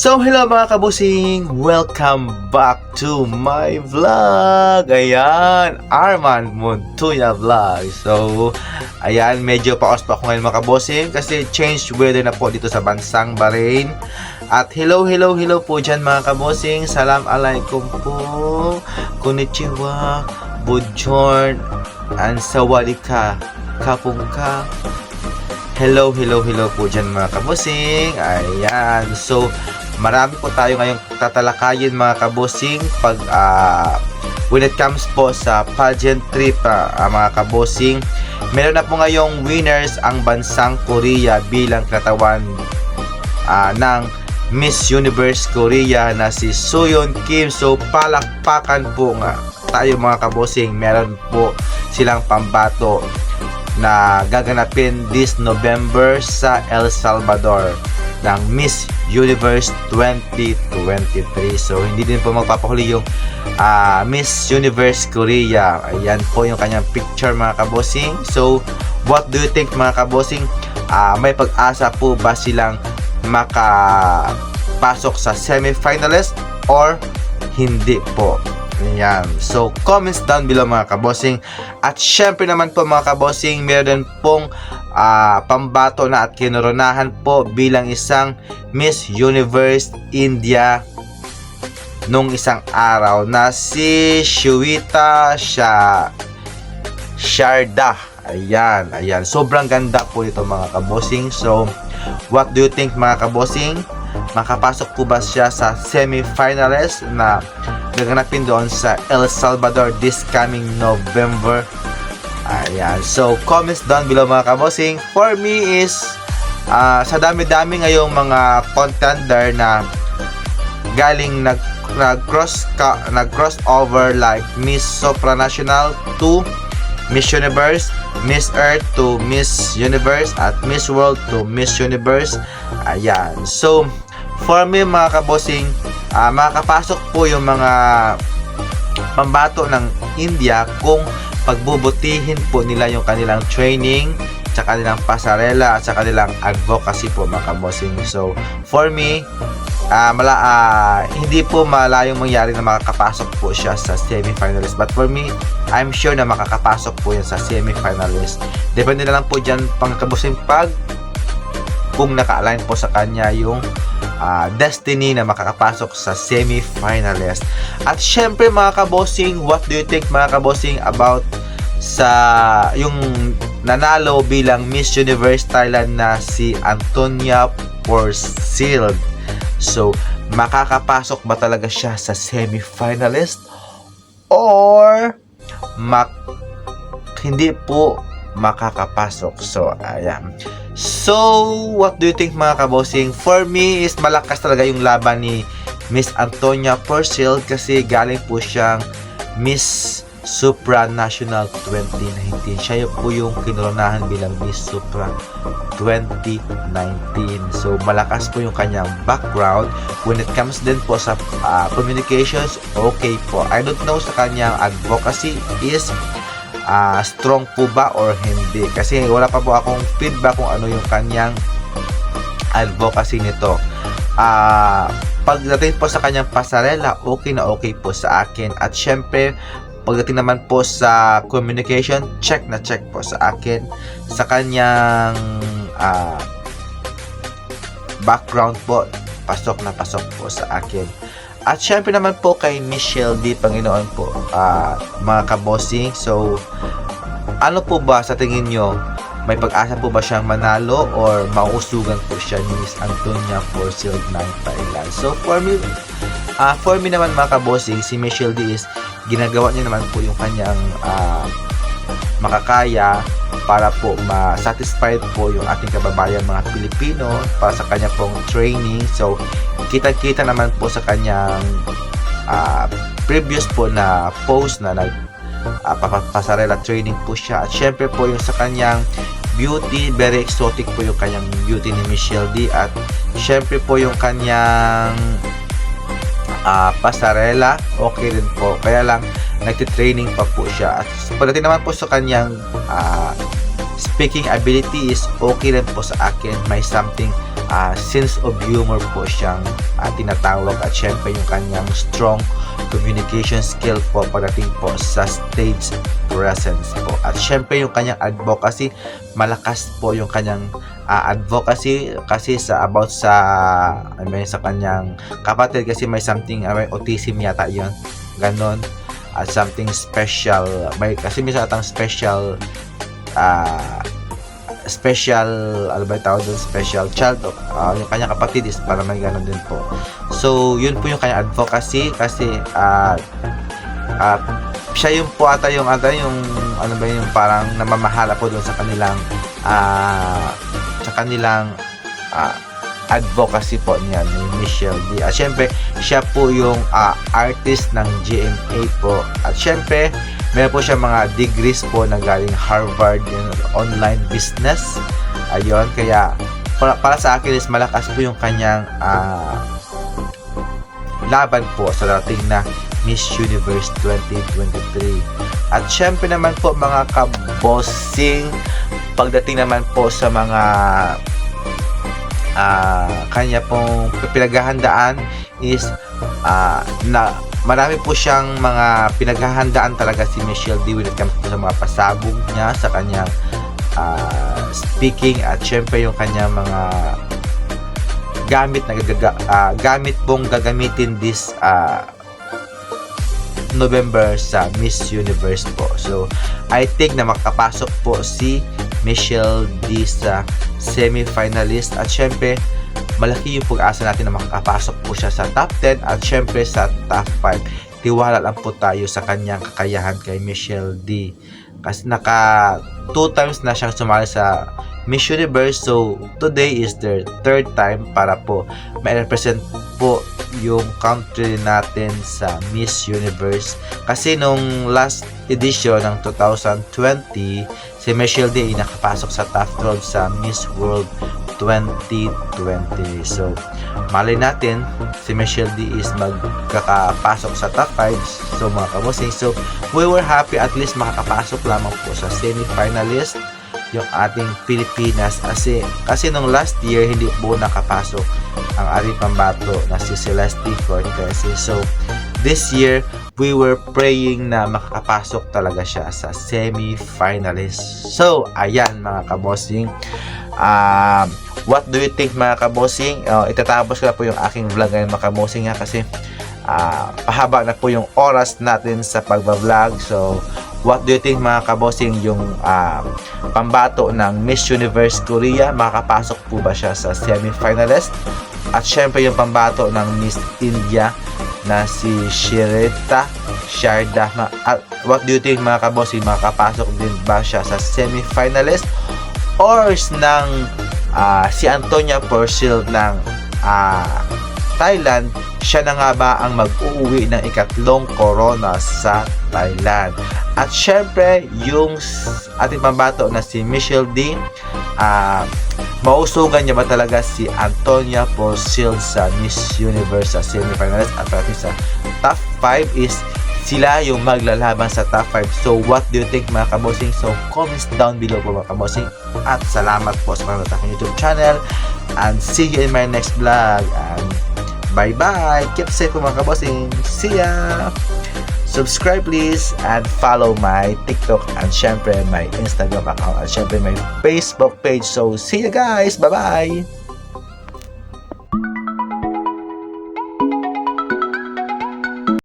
So, hello mga kabusing! Welcome back to my vlog! Ayan, Arman Montuya Vlog. So, ayan, medyo paos pa ako ngayon mga kabusing kasi changed weather na po dito sa bansang Bahrain. At hello po dyan mga kabusing. Salam alaikum po. Konnichiwa. Bonjour. And sawadika. Kapungka. Hello po dyan mga kabusing. Ayan, so marami po tayo ngayong tatalakayin mga kabosing pag when it comes po sa pageant trip mga kabosing. Meron na po ngayong winners ang bansang Korea bilang katawan ng Miss Universe Korea na si Soyeon Kim. So palakpakan po nga tayo mga kabosing. Meron po silang pambato na gaganapin this November sa El Salvador ng Miss Universe 2023. So, hindi din po magpapahuli yung Miss Universe Korea. Ayan po yung kanyang picture mga kabosing. So, what do you think mga kabosing? May pag-asa po ba silang makapasok sa semi-finalist or hindi po? Ayan. So, comments down below mga kabosing. At syempre naman po mga kabosing, meron pong pambato na at kinoronahan po bilang isang Miss Universe India nung isang araw na si Shweta Sharda. Ayan. Sobrang ganda po ito mga kabosing. So, what do you think mga kabosing? Makapasok po ba siya sa semi-finalist na gaganapin doon sa El Salvador this coming November? Ayan. So, comments down below mga kabosing. For me is, sa dami-dami ngayong mga contender na galing nag-cross over like Miss Supranational to Miss Universe, Miss Earth to Miss Universe, at Miss World to Miss Universe. Ayan. So, for me mga kabosing, makakapasok po yung mga pambato ng India kung pagbubutihin po nila yung kanilang training, sa kanilang pasarela at sa kanilang advocacy po mga kabosing. So, for me, hindi po malayong mangyari na makakapasok po siya sa semi-finalist. But for me, I'm sure na makakapasok po yan sa semi-finalist. Depende na lang po dyan mga kabosing kung naka-align po sa kanya yung destiny na makakapasok sa semi-finalist. At syempre mga kabosing, what do you think mga kabosing about sa yung nanalo bilang Miss Universe Thailand na si Antonia Porcil? So, makakapasok ba talaga siya sa semi-finalist or hindi po makakapasok? So, ayan. So, what do you think mga kabosing? For me is malakas talaga yung laban ni Miss Antonia Porcil kasi galing po siyang Miss Supranational 2019. Siya po yung kinoronahan bilang Miss Supra 2019. So, malakas po yung kanyang background. When it comes din po sa communications, okay po. I don't know sa kanyang advocacy is strong po ba or hindi, kasi wala pa po akong feedback kung ano yung kanyang advocacy nito. Pagdating po sa kanyang pasarela, okay na okay po sa akin. At syempre, pagdating naman po sa communication, check na check po sa akin. Sa kanyang background po, pasok na pasok po sa akin. At syempre naman po kay Michelle D. Panginoon po, mga kabosing. So, ano po ba sa tingin nyo? May pag-asa po ba siyang manalo or mauusugan po siya ni Miss Antonia Porcil ng Thailand? So, for me naman mga kabosing, si Michelle D. is ginagawa niya naman po yung kanyang makakaya para po ma-satisfied po yung ating kababayan mga Pilipino para sa kanya pong training. So, kita-kita naman po sa kanyang previous po na post na pasarela training po siya. At syempre po yung sa kanyang beauty, very exotic po yung kanyang beauty ni Michelle D. At syempre po yung kanyang pasarela, okay din po. Kaya lang, nagtitraining pa po siya. At pagdating naman po sa kanyang speaking ability is okay rin po sa akin. May something sense of humor po siyang tinatawag, at syempre yung kanyang strong communication skill po pagdating po sa stage presence po, at syempre yung kanyang advocacy, malakas po yung kanyang advocacy kasi sa about sa sa kanyang kapatid, kasi may something may autism yata yun, ganon, at something special, may kasi may atang special ano ba tawag doon, special child, yung kanyang kapatid is para may ganon din po. So yun po yung kanyang advocacy, kasi siya yung po ata yung ano ba yung parang namamahala po doon sa kanilang advocacy po niya ni Michelle D. At syempre siya po yung artist ng GMA po, at syempre meron po siya mga degrees po na galing Harvard, yung online business. Ayun, kaya para sa akin is malakas po yung kanyang laban po sa dating na Miss Universe 2023. At syempre naman po mga kabossing, pagdating naman po sa mga kanya pong pinaghahandaan is na marami po siyang mga pinaghahandaan talaga si Michelle D when it comes po sa mga pasabog niya sa kanyang speaking, at syempre yung kanyang mga gamit pong gagamitin this November sa Miss Universe po. So I think na makapasok po si Michelle D sa semi-finalist, at syempre malaki yung pag-asa natin na makakapasok po siya sa top 10 at syempre sa top 5. Tiwala lang po tayo sa kanyang kakayahan kay Michelle D, kasi naka 2 times na siyang sumali sa Miss Universe. So today is their 3rd time para po ma-represent po yung country natin sa Miss Universe, kasi nung last edition ng 2020 si Michelle D ay nakapasok sa top 12 sa Miss World 2020. So malay natin si Michelle D is magkakapasok sa top 5. So mga kabosing, so we were happy at least makakapasok lamang po sa semi-finalist yung ating Pilipinas, kasi nung last year hindi po nakapasok ang ating pambato na si Celeste Cortez. So this year we were praying na makakapasok talaga siya sa semi-finalist. So ayan mga kabosing, what do you think mga kabosing? Itatapos ko na po yung aking vlog ngayon mga kabosing, kasi pahaba na po yung oras natin sa pagbablog. So what do you think mga kabosing, yung pambato ng Miss Universe Korea, makakapasok po ba siya sa semi-finalist? At syempre yung pambato ng Miss India na si Sharda, what do you think mga kabosing, makakapasok din ba siya sa semi-finalist? Or ng si Antonia Porcel ng Thailand, siya na nga ba ang mag-uuwi ng ikatlong corona sa Thailand? At syempre yung ating pambato na si Michelle D, mausugan niya ba talaga si Antonia Porcel sa Miss Universe sa semi-finalist? At sa top 5 is sila yung maglalaban sa top 5. So what do you think mga kabosing? So comments down below po mga kabosing, at salamat po sa panonood aking YouTube channel, and see you in my next vlog, and bye bye, keep safe po mga kabosing, see ya. Subscribe please, and follow my TikTok, and syempre my Instagram account, at syempre my Facebook page. So see you guys, bye bye.